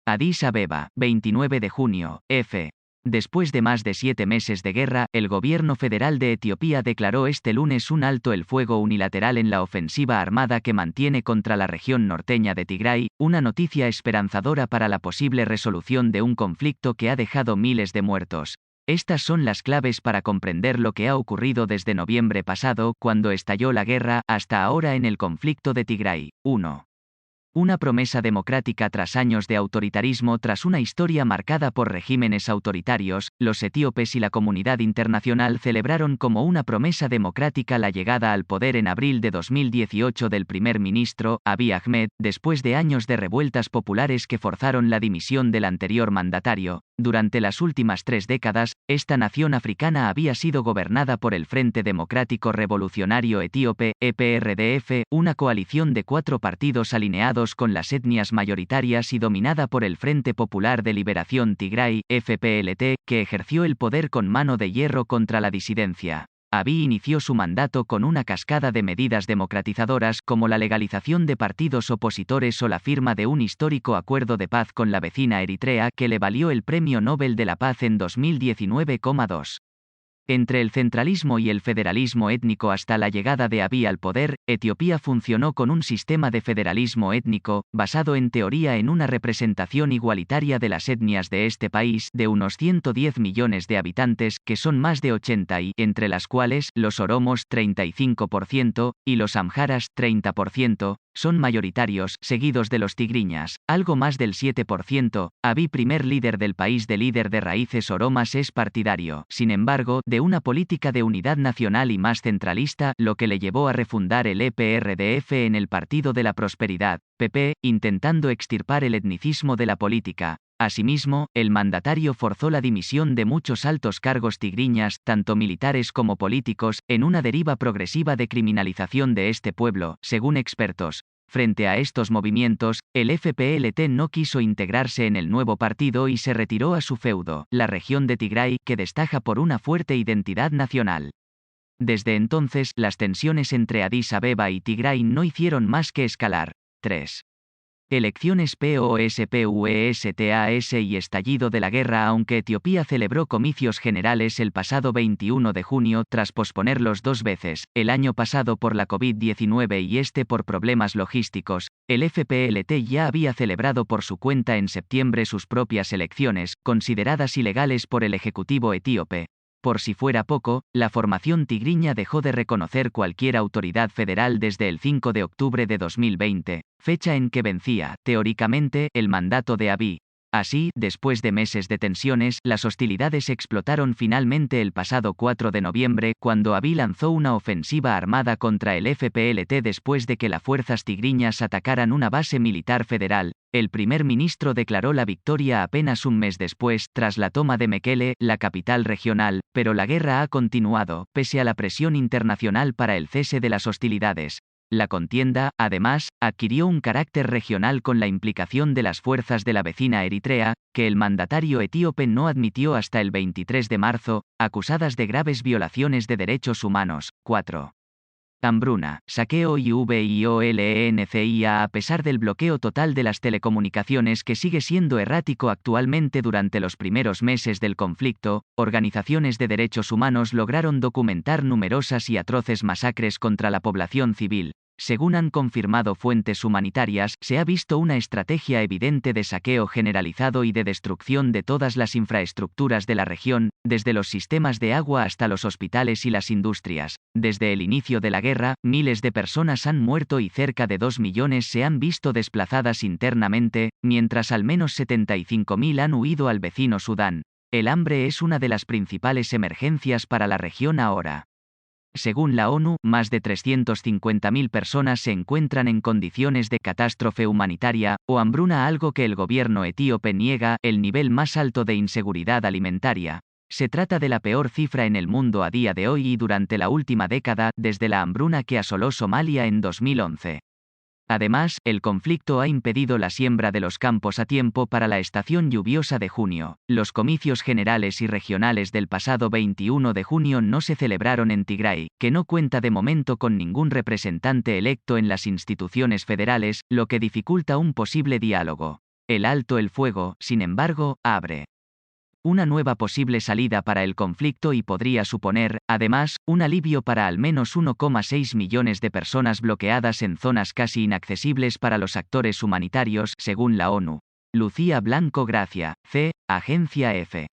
Adís Abeba, 29 de junio, F. Después de más de 7 meses de guerra, el gobierno federal de Etiopía declaró este lunes un alto el fuego unilateral en la ofensiva armada que mantiene contra la región norteña de Tigray, una noticia esperanzadora para la posible resolución de un conflicto que ha dejado miles de muertos. Estas son las claves para comprender lo que ha ocurrido desde noviembre pasado, cuando estalló la guerra, hasta ahora en el conflicto de Tigray. 1. Una promesa democrática tras años de autoritarismo. Tras una historia marcada por regímenes autoritarios, los etíopes y la comunidad internacional celebraron como una promesa democrática la llegada al poder en abril de 2018 del primer ministro, Abiy Ahmed, después de años de revueltas populares que forzaron la dimisión del anterior mandatario. Durante las últimas 3 décadas, esta nación africana había sido gobernada por el Frente Democrático Revolucionario Etíope, EPRDF, una coalición de 4 partidos alineados con las etnias mayoritarias y dominada por el Frente Popular de Liberación Tigray, FPLT, que ejerció el poder con mano de hierro contra la disidencia. Abiy inició su mandato con una cascada de medidas democratizadoras como la legalización de partidos opositores o la firma de un histórico acuerdo de paz con la vecina Eritrea que le valió el Premio Nobel de la Paz en 2019,2. Entre el centralismo y el federalismo étnico hasta la llegada de Abiy al poder, Etiopía funcionó con un sistema de federalismo étnico, basado en teoría en una representación igualitaria de las etnias de este país, de unos 110 millones de habitantes, que son más de 80 entre las cuales, los oromos 35%, y los amharas 30%, son mayoritarios, seguidos de los tigriñas, algo más del 7%. Abiy, primer líder del país de líder de raíces oromas, es partidario, sin embargo, de una política de unidad nacional y más centralista, lo que le llevó a refundar el EPRDF en el Partido de la Prosperidad, PP, intentando extirpar el etnicismo de la política. Asimismo, el mandatario forzó la dimisión de muchos altos cargos tigriñas, tanto militares como políticos, en una deriva progresiva de criminalización de este pueblo, según expertos. Frente a estos movimientos, el FPLT no quiso integrarse en el nuevo partido y se retiró a su feudo, la región de Tigray, que destaca por una fuerte identidad nacional. Desde entonces, las tensiones entre Adís Abeba y Tigray no hicieron más que escalar. 3. Elecciones POSPUESTAS y estallido de la guerra. Aunque Etiopía celebró comicios generales el pasado 21 de junio tras posponerlos 2 veces, el año pasado por la COVID-19 y este por problemas logísticos, el FPLT ya había celebrado por su cuenta en septiembre sus propias elecciones, consideradas ilegales por el Ejecutivo etíope. Por si fuera poco, la formación tigriña dejó de reconocer cualquier autoridad federal desde el 5 de octubre de 2020, fecha en que vencía, teóricamente, el mandato de Abiy. Así, después de meses de tensiones, las hostilidades explotaron finalmente el pasado 4 de noviembre, cuando Abiy lanzó una ofensiva armada contra el FPLT después de que las fuerzas tigriñas atacaran una base militar federal. El primer ministro declaró la victoria apenas un mes después, tras la toma de Mekele, la capital regional, pero la guerra ha continuado, pese a la presión internacional para el cese de las hostilidades. La contienda, además, adquirió un carácter regional con la implicación de las fuerzas de la vecina Eritrea, que el mandatario etíope no admitió hasta el 23 de marzo, acusadas de graves violaciones de derechos humanos. 4. Hambruna, saqueo y violencia. A pesar del bloqueo total de las telecomunicaciones que sigue siendo errático actualmente durante los primeros meses del conflicto, organizaciones de derechos humanos lograron documentar numerosas y atroces masacres contra la población civil. Según han confirmado fuentes humanitarias, se ha visto una estrategia evidente de saqueo generalizado y de destrucción de todas las infraestructuras de la región, desde los sistemas de agua hasta los hospitales y las industrias. Desde el inicio de la guerra, miles de personas han muerto y cerca de 2 millones se han visto desplazadas internamente, mientras al menos 75.000 han huido al vecino Sudán. El hambre es una de las principales emergencias para la región ahora. Según la ONU, más de 350.000 personas se encuentran en condiciones de catástrofe humanitaria, o hambruna, algo que el gobierno etíope niega, el nivel más alto de inseguridad alimentaria. Se trata de la peor cifra en el mundo a día de hoy y durante la última década, desde la hambruna que asoló Somalia en 2011. Además, el conflicto ha impedido la siembra de los campos a tiempo para la estación lluviosa de junio. Los comicios generales y regionales del pasado 21 de junio no se celebraron en Tigray, que no cuenta de momento con ningún representante electo en las instituciones federales, lo que dificulta un posible diálogo. El alto el fuego, sin embargo, abre una nueva posible salida para el conflicto y podría suponer, además, un alivio para al menos 1,6 millones de personas bloqueadas en zonas casi inaccesibles para los actores humanitarios, según la ONU. Lucía Blanco Gracia, C, Agencia F.